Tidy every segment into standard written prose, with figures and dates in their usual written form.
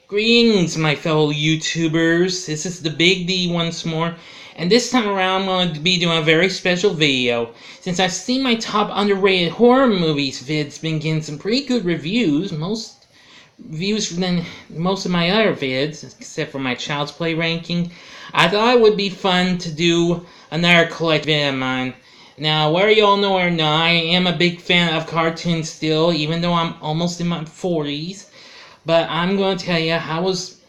Greetings, my fellow YouTubers. This is the Big D once more, and this time around I'm going to be doing a very special video. Since I've seen my top underrated horror movies vids been getting some pretty good reviews, most views than most of my other vids, except for my Child's Play ranking, I thought it would be fun to do another collect vid of mine. Now, whether you all know or not, I am a big fan of cartoons still, even though I'm almost in my 40s. But I'm going to tell you, I was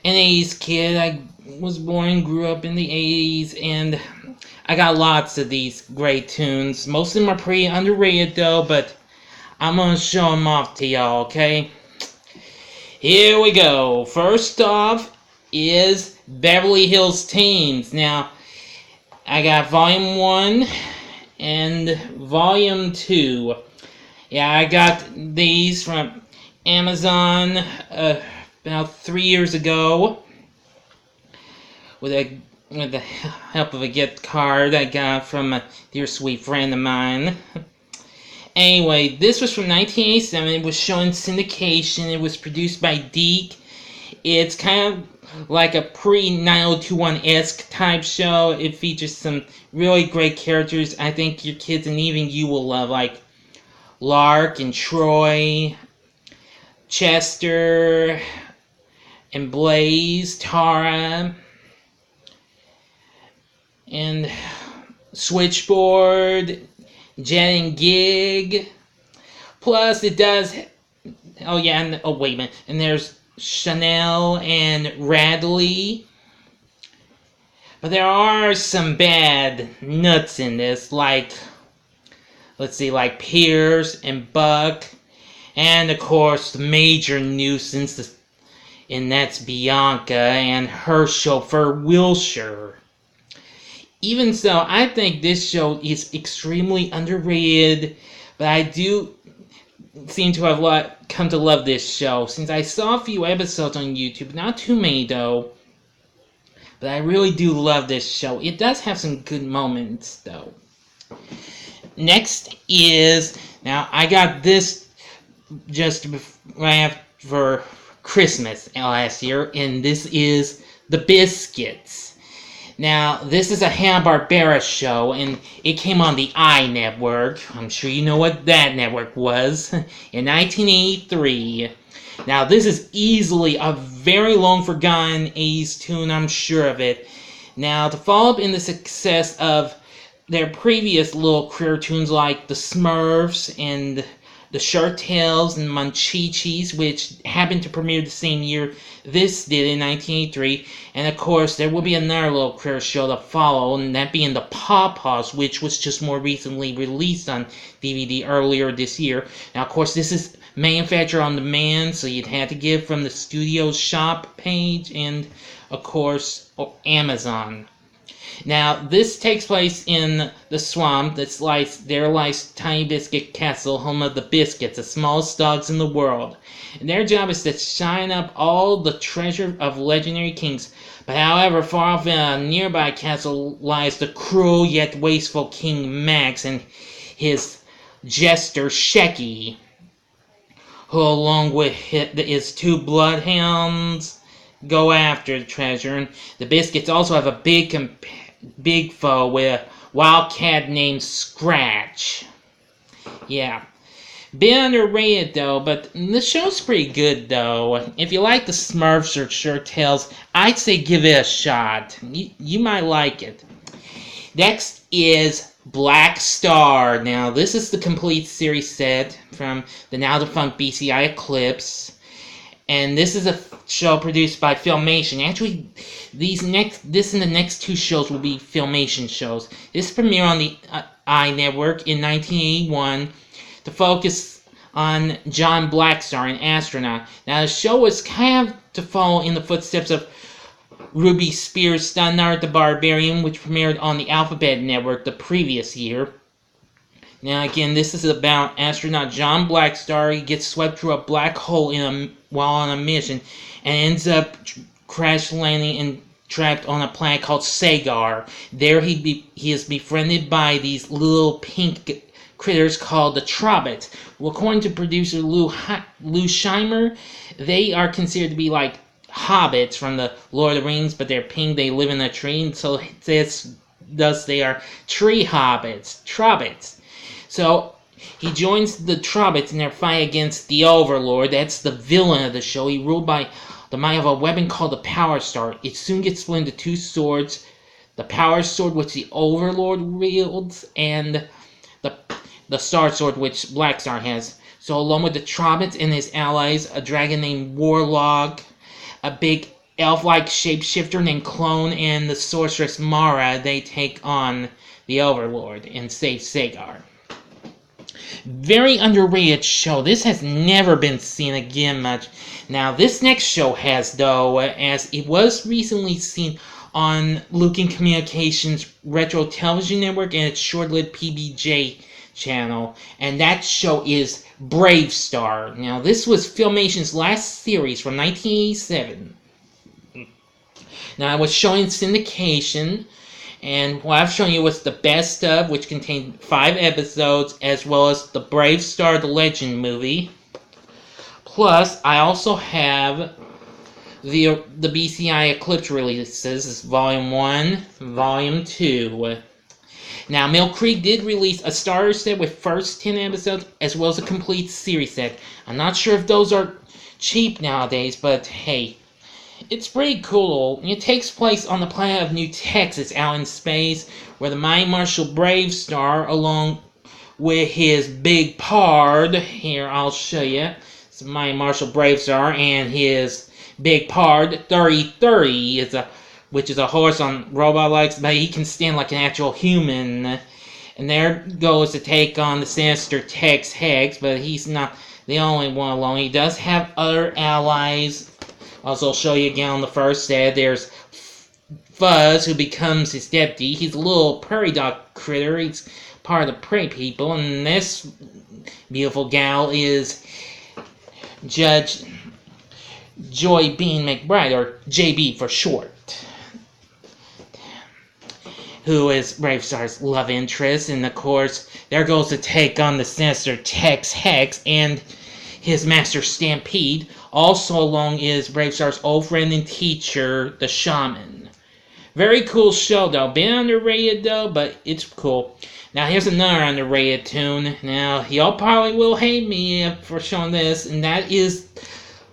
an 80's kid. I was born and grew up in the 80's, and I got lots of these great tunes. Most of them are pretty underrated, though, but I'm going to show them off to y'all, okay? Here we go. First off is Beverly Hills Teens. Now, I got Volume 1 and Volume 2. Yeah, I got these from Amazon about 3 years ago with the help of a gift card I got from a dear sweet friend of mine. Anyway, this was from 1987. It was shown in syndication. It was produced by Deke. It's kind of like a pre-9021-esque type show. It features some really great characters I think your kids and even you will love, like Lark and Troy, Chester and Blaze, Tara, and Switchboard, Jet and Gig. Plus, it does. Oh yeah, and wait a minute. And there's Chanel and Radley. But there are some bad nuts in this, like, let's see, like Pierce and Buck. And, of course, the major nuisance, and that's Bianca and her chauffeur, Wilshire. Even so, I think this show is extremely underrated, but I do seem to have come to love this show, since I saw a few episodes on YouTube, not too many, though, but I really do love this show. It does have some good moments, though. Next is, now, I got this just right after Christmas last year, and this is The Biscuits. Now, this is a Hanna-Barbera show, and it came on the I Network. I'm sure you know what that network was. In 1983. Now, this is easily a very long-forgotten 80's tune, I'm sure of it. Now, to follow up in the success of their previous little career tunes like The Smurfs and The Shark Tales and Munchichis, which happened to premiere the same year this did in 1983. And of course, there will be another little career show to follow, and that being The Pawpaws, which was just more recently released on DVD earlier this year. Now, of course, this is manufactured on demand, so you'd have to get from the studio's shop page and, of course, Amazon. Now, this takes place in the swamp there lies Tiny Biscuit Castle, home of the Biscuits, the smallest dogs in the world. And their job is to shine up all the treasure of legendary kings. But however, far off in a nearby castle lies the cruel yet wasteful King Max and his jester Shecky, who along with his two bloodhounds go after the treasure. And the Biscuits also have a big foe with a wildcat named Scratch. Yeah. Bit underrated though, but the show's pretty good though. If you like the Smurfs or Shark Tales, I'd say give it a shot. You might like it. Next is Black Star. Now, this is the complete series set from the now-defunct BCI Eclipse. And this is a show produced by Filmation. Actually, this and the next two shows will be Filmation shows. This premiered on the I Network in 1981 to focus on John Blackstar, an astronaut. Now, the show was kind of to follow in the footsteps of Ruby Spears' Stannard the Barbarian, which premiered on the Alphabet Network the previous year. Now, again, this is about astronaut John Blackstar. He gets swept through a black hole while on a mission, and ends up crash landing and trapped on a planet called Sagar. There he is befriended by these little pink critters called the Trobbits. Well, according to producer Lou Scheimer, they are considered to be like hobbits from the Lord of the Rings, but they're pink, they live in a tree, and so thus they are tree hobbits, Trobbits. So he joins the Trobbits in their fight against the Overlord. That's the villain of the show. He ruled by the might of a weapon called the Power Star. It soon gets split into two swords. The Power Sword, which the Overlord wields, and the Star Sword, which Blackstar has. So along with the Trobbits and his allies, a dragon named Warlock, a big elf-like shapeshifter named Clone, and the sorceress Mara, they take on the Overlord and save Sagar. Very underrated show. This has never been seen again much. Now, this next show has, though, as it was recently seen on Lucan Communications Retro Television Network and its short-lived PBJ channel, and that show is Brave Star. Now, this was Filmation's last series from 1987. Now, it was showing syndication, and what I've shown you was the best of, which contained 5 episodes, as well as the Brave Star The Legend movie. Plus, I also have the BCI Eclipse releases. This is Volume 1, Volume 2. Now, Mill Creek did release a starter set with first 10 episodes, as well as a complete series set. I'm not sure if those are cheap nowadays, but hey, it's pretty cool. It takes place on the planet of New Texas, out in space, where the Mighty Marshal Brave Star, along with his big pard, here I'll show you, it's Mighty Marshal Brave Star, and his big pard, 3030, which is a horse on robot legs, but he can stand like an actual human. And there goes to take on the sinister Tex Hex, but he's not the only one alone. He does have other allies. Also, I'll show you again on the first set. There's Fuzz, who becomes his deputy. He's a little prairie dog critter. He's part of the prairie people. And this beautiful gal is Judge Joy Bean McBride, or JB for short, who is Brave Star's love interest. And of course, there goes to take on the sinister Tex Hex and his master Stampede. Also along is Brave Star's old friend and teacher, the Shaman. Very cool show, though. Been underrated, though, but it's cool. Now, here's another underrated tune. Now, y'all probably will hate me for showing this, and that is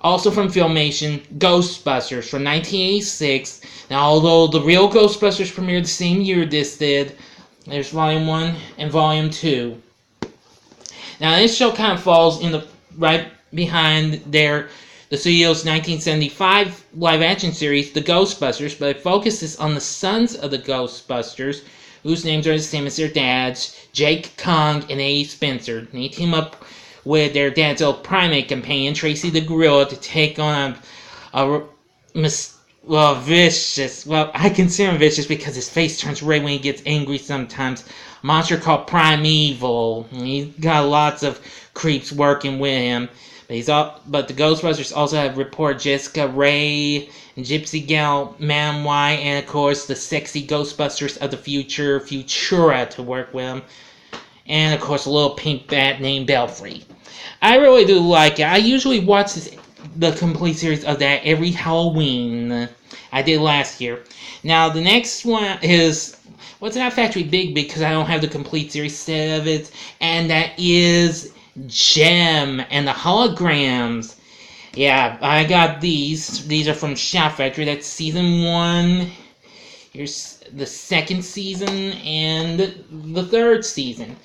also from Filmation, Ghostbusters from 1986. Now, although the real Ghostbusters premiered the same year this did, there's Volume 1 and Volume 2. Now, this show kind of falls in the right behind the studio's 1975 live-action series, The Ghostbusters, but it focuses on the sons of the Ghostbusters, whose names are the same as their dads, Jake Kong and A. Spencer. And they team up with their dad's old primate companion, Tracy the Gorilla, to take on vicious. Well, I consider him vicious because his face turns red when he gets angry sometimes. A monster called Primeval. And he's got lots of creeps working with him. But the Ghostbusters also have reported Jessica Rae and Gypsy Gal Manwai, and of course the sexy Ghostbusters of the future, Futura, to work with them. And of course a little pink bat named Belfry. I really do like it. I usually watch the complete series of that every Halloween. I did last year. Now the next one is, well, it's not Factory Big because I don't have the complete series set of it, and that is Gem and the Holograms. Yeah, I got these. These are from Shout Factory. That's Season 1. Here's the second season and the third season.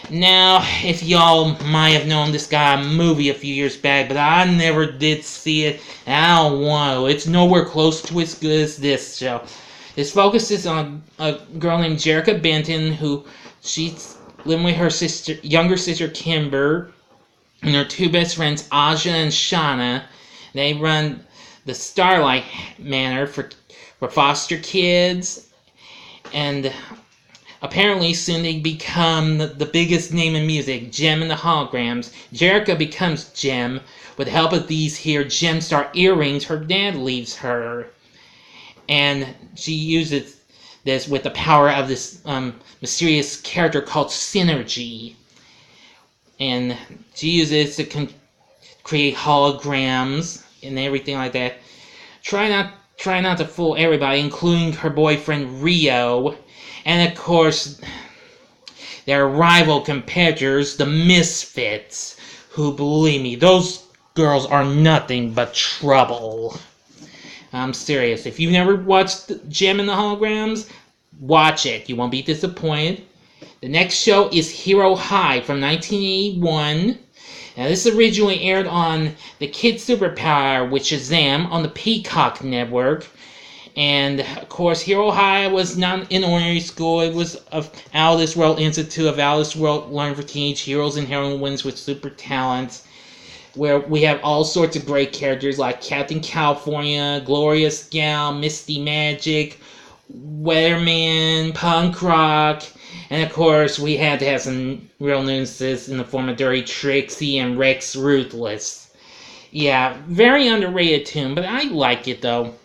Now, if y'all might have known, this got a movie a few years back, but I never did see it, and I don't want to. It's nowhere close to as good as this show. This focuses on a girl named Jerica Benton, who she's living with her younger sister Kimber, and her two best friends Aja and Shauna. They run the Starlight Manor for foster kids, and apparently soon they become the biggest name in music, Gem and the Holograms. Jerica becomes Gem. With the help of these here Gemstar earrings, her dad leaves her, and she uses this with the power of this mysterious character called Synergy. and she uses it to create holograms and everything like that. Try not to fool everybody, including her boyfriend Rio, and of course their rival competitors, the Misfits, who, believe me, those girls are nothing but trouble. I'm serious. If you've never watched Gem and the Holograms, watch it. You won't be disappointed. The next show is Hero High from 1981. Now, this originally aired on the Kid Superpower with Shazam on the Peacock Network. And, of course, Hero High was not an ordinary school. It was of Alice World Institute of Alice World Learn for Teenage Heroes and Heroines with super talents, where we have all sorts of great characters like Captain California, Glorious Gal, Misty Magic, Weatherman, Punk Rock, and of course we had to have some real nuisances in the form of Dirty Trixie and Rex Ruthless. Yeah, very underrated tune, but I like it though.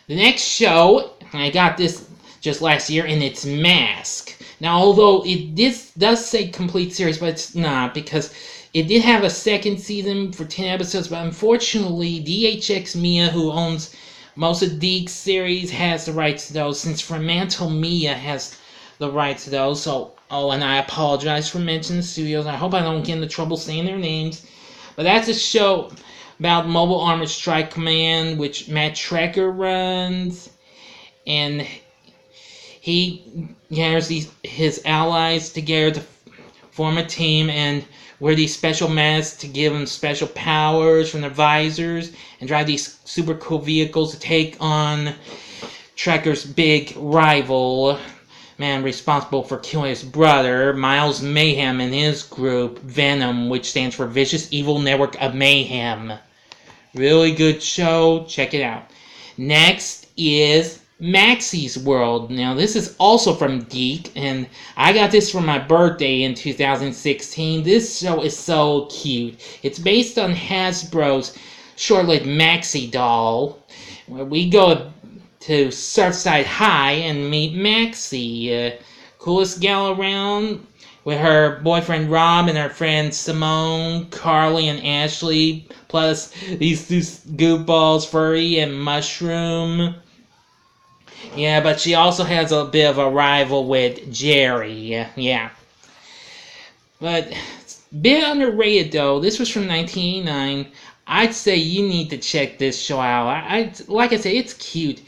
The next show, I got this just last year, and it's Mask. Now, although this does say complete series, but it's not, because it did have a second season for 10 episodes, but unfortunately, DHX Mia, who owns most of Deke's series, has the rights to those, since Fremantle Mia has the rights to those. So, and I apologize for mentioning the studios. I hope I don't get into trouble saying their names. But that's a show about Mobile Armored Strike Command, which Matt Trekker runs, and he gathers his allies together to form a team and wear these special masks to give them special powers from their visors and drive these super cool vehicles to take on Trekker's big rival, man responsible for killing his brother, Miles Mayhem, and his group, Venom, which stands for Vicious Evil Network of Mayhem. Really good show. Check it out. Next is Maxie's World. Now, this is also from Geek, and I got this for my birthday in 2016. This show is so cute. It's based on Hasbro's short-lived Maxie doll, where we go to Surfside High and meet Maxie, coolest gal around, with her boyfriend Rob and her friends Simone, Carly, and Ashley, plus these two goofballs, Furry and Mushroom. Yeah, but she also has a bit of a rival with Jerry. Yeah. But it's a bit underrated though. This was from 1989. I'd say you need to check this show out. Like I said, it's cute.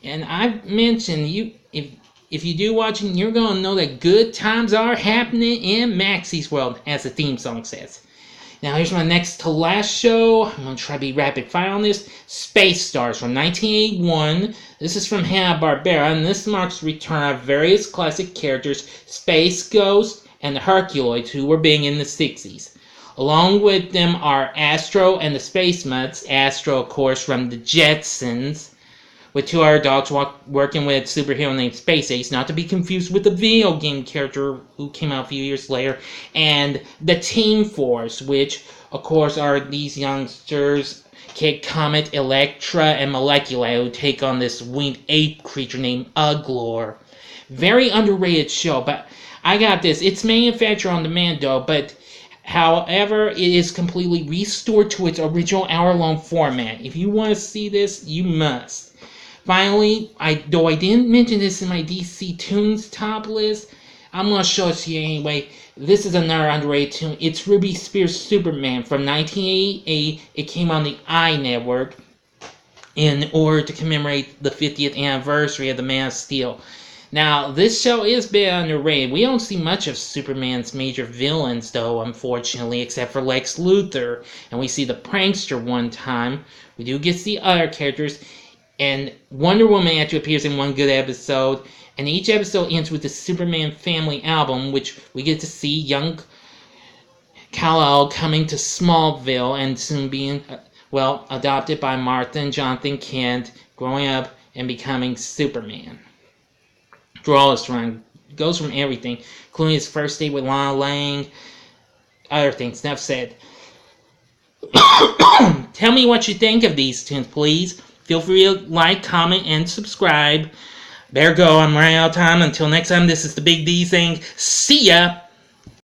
And I've mentioned, if you do watch it, you're going to know that good times are happening in Maxie's World, as the theme song says. Now, here's my next to last show. I'm going to try to be rapid fire on this. Space Stars from 1981. This is from Hanna-Barbera, and this marks the return of various classic characters, Space Ghost and the Herculoids, who were big in the 60s. Along with them are Astro and the Space Mutts. Astro, of course, from the Jetsons, with two other dogs working with a superhero named Space Ace, not to be confused with the video game character who came out a few years later, and the Team Force, which, of course, are these youngsters, Kid Comet, Elektra, and Molecula, who take on this winged ape creature named Uglor. Very underrated show, but I got this. It's manufactured on demand, though, but however, it is completely restored to its original hour-long format. If you want to see this, you must. Finally, though I didn't mention this in my DC Tunes top list, I'm going to show it to you anyway. This is another underrated tune. It's Ruby Spears' Superman from 1988. It came on the I Network in order to commemorate the 50th anniversary of the Man of Steel. Now, this show is a bit underrated. We don't see much of Superman's major villains, though, unfortunately, except for Lex Luthor. And we see the Prankster one time. We do get to see other characters. And Wonder Woman actually appears in one good episode. And each episode ends with the Superman Family album, which we get to see young Kal-El coming to Smallville and soon being, adopted by Martha and Jonathan Kent, growing up and becoming Superman. Through all this run, goes from everything, including his first date with Lana Lang, other things. Enough said. Tell me what you think of these tunes, please. Feel free to like, comment, and subscribe. Better go. I'm running out of time. Until next time, this is the Big D saying, see ya!